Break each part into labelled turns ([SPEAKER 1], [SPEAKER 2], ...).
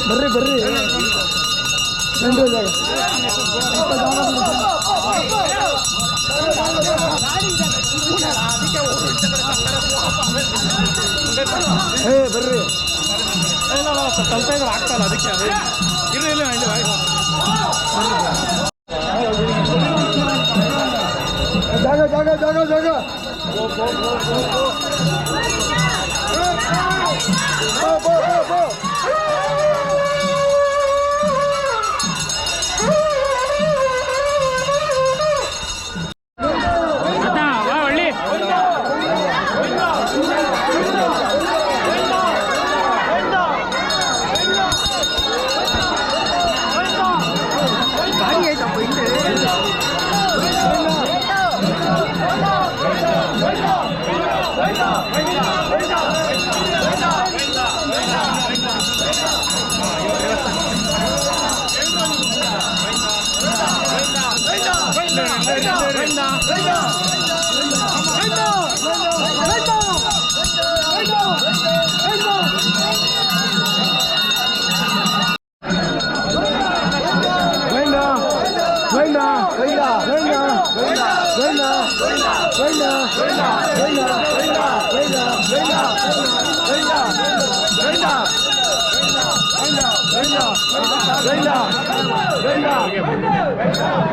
[SPEAKER 1] ಬರ್ರಿ ಬರ್ರಿ ಏ ಬರ್ರಿ ಸ್ವಲ್ಪ ಇದ್ರೆ ಆಗ್ತಲ್ಲ ಅದಕ್ಕೆ ಇಲ್ಲ ಇಲ್ಲ ಜಾಗ ಜಾಗ ಜಾಗ ಜಾಗ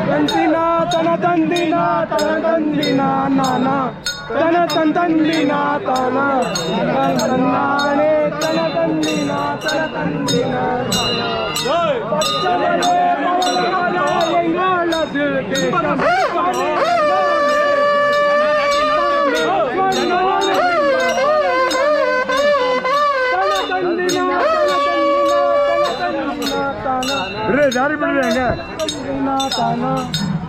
[SPEAKER 1] ತಂದಿನ ತನ ತಂದಿನ ತನ ತಂದಿನ ನಾನ ತನ ತಂದಿನ ತನ ತನ್ನಾನೆ ತನ ತಂದಿನ ತನ ತಂದಿನ ಜಾರಿ ಬಿಡ್ರಿ ಹಂಗ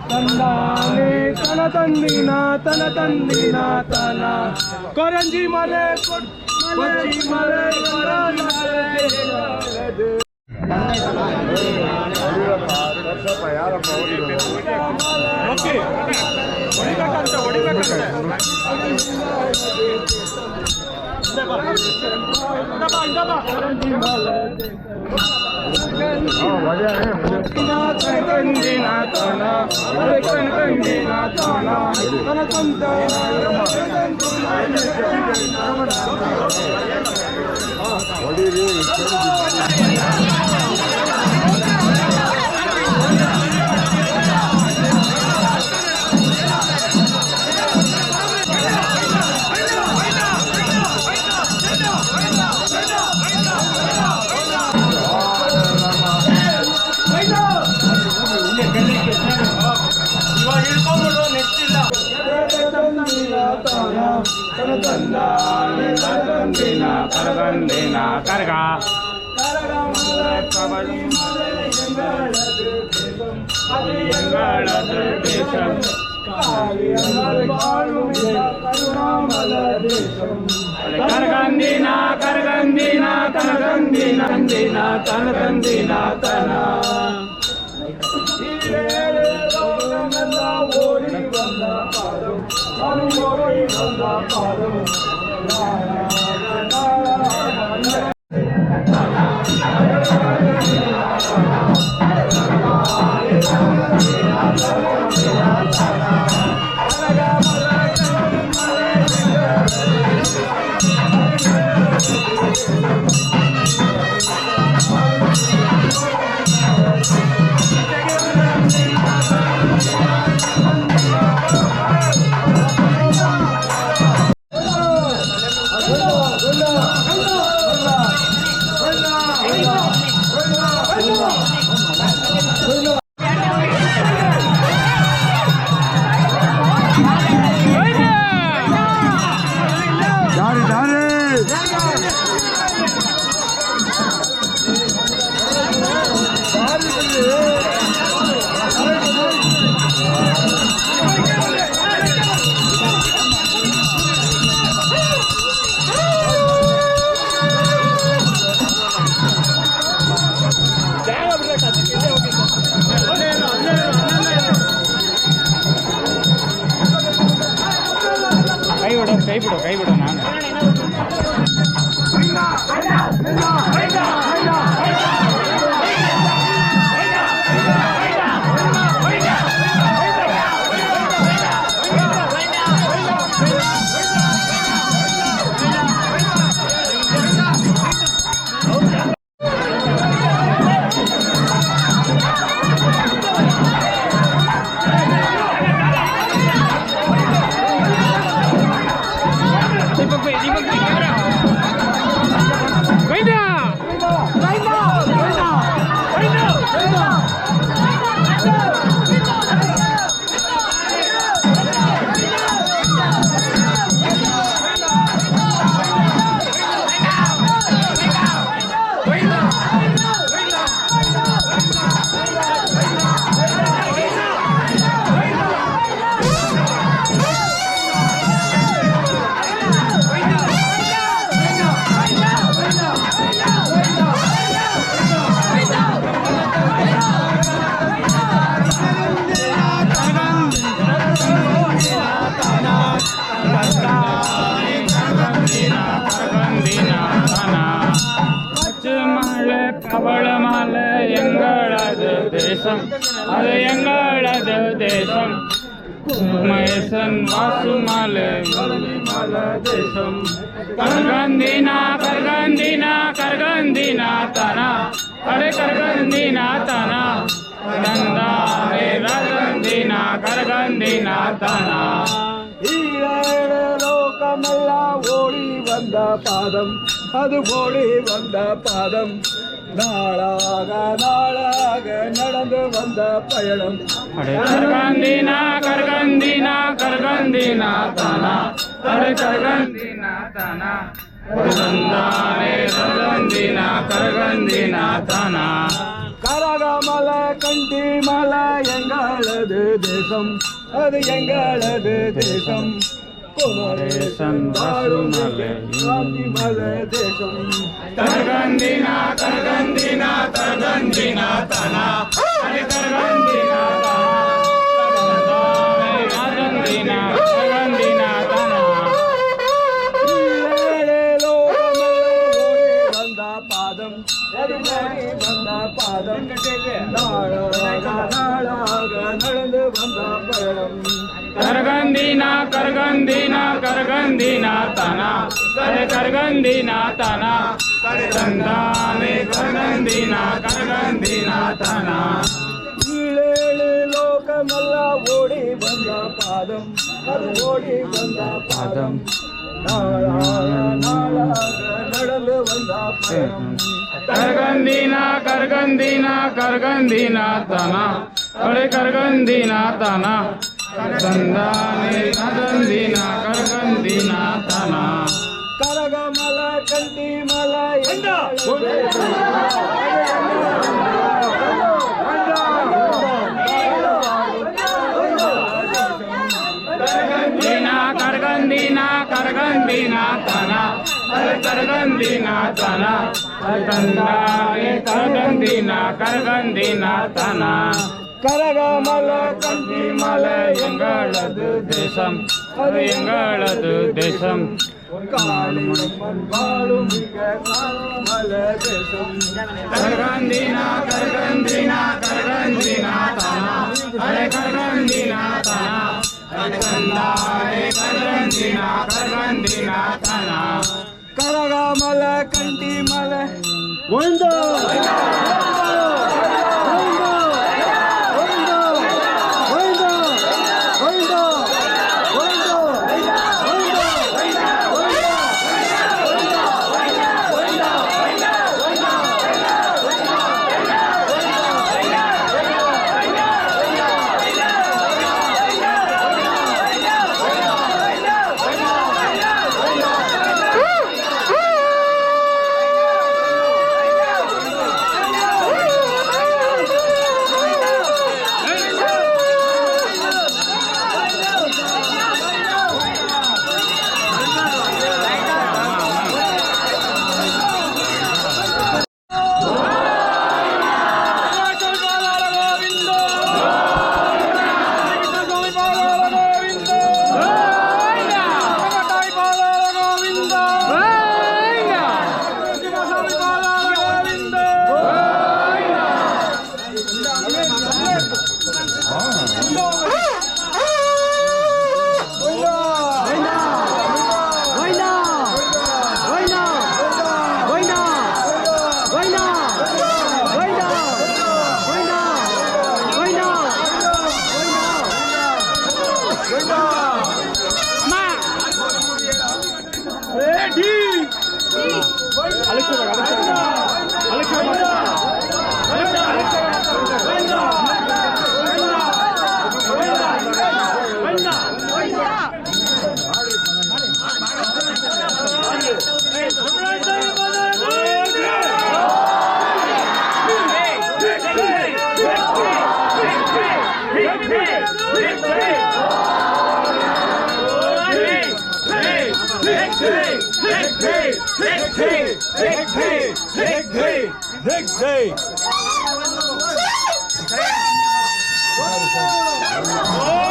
[SPEAKER 1] ತಂದಾನೆ ತನ ತಂದಿನ ತನ ತಂದಿನ ತನ ಕೊರಂಜಿ ಮಲೆ ಕೊಚ್ಚಿ ಮಲೆ Kargandina, Kargandina, Kargandina, Kargandina, Kargandina, Kargandina. எங்களது தேசம், அது எங்களது தேசம். மகேசன் வாசுமலை மல தேசம். கர்கந்தினா கர்கந்தினா கர்கந்தினா தனா, அடே கர்கந்தினா தனா, தந்தாரே ரகந்தினா கர்கந்தினா தனா. லோகமெல்லாம் ஓடி வந்த பாதம், அது ஓடி வந்த பாதம். நாளாக நாளாக நடந்து வந்த பயணம். கர்கந்தினா கர்கந்தினா கர்கந்தினா தனா, அடே கர்கந்தினா தனா, தந்தாரே ரகந்தினா கர்கந்தினா தனா. கரகமலை கண்டி மலை எங்களது தேசம், அது எங்களது தேசம். குமரேசன் வாசுமலை மலை தேசம். கர்கந்தினா கர்கந்தினா கர்கந்தினா தனா, அடே கர்கந்தினா தனா, கர்கந்தினா கர்கந்தினா தனா. வந்த பாதம், அது ஓடி வந்த பாதம். நாளாக நாளாக நடந்து வந்த பயணம். கர்கந்தினா கர்கந்தினா கர்கந்தினா தனா, அடே கர்கந்தினா தனா, தந்தாரே கர்கந்தினா கர்கந்தினா தனா. ஏழு லோகமெல்லாம் ஓடி வந்த பாதம், அது ஓடி வந்த பாதம். நாளாக நாளாக நடந்து வந்த பயணம். கர்கந்தினா கர்கந்தினா கர்கந்தினா தனா, அடே கர்கந்தினா தனா, தந்தாரே கர்கந்தினா கர்கந்தினா தனா. கரகமலை கண்டி மலை கர்கந்தினா கர்கந்தினா தனா, அடே கர்கந்தினா தனா, தந்தாரே கர்கந்தினா கர்கந்தினா தனா. கரகமலை கண்டி மலை எங்களது தேசம், அது எங்களது தேசம். காளியம்மன் வாழும் மிக மலை தேசம். கர்கந்தினா கர்கந்தினா கர்கந்தினா தனா, அடே கர்கந்தினா தனா, தந்தாரே கர்கந்தினா கர்கந்தினா தனா. கரகமலை கண்டி மலை ஒன்று Hey!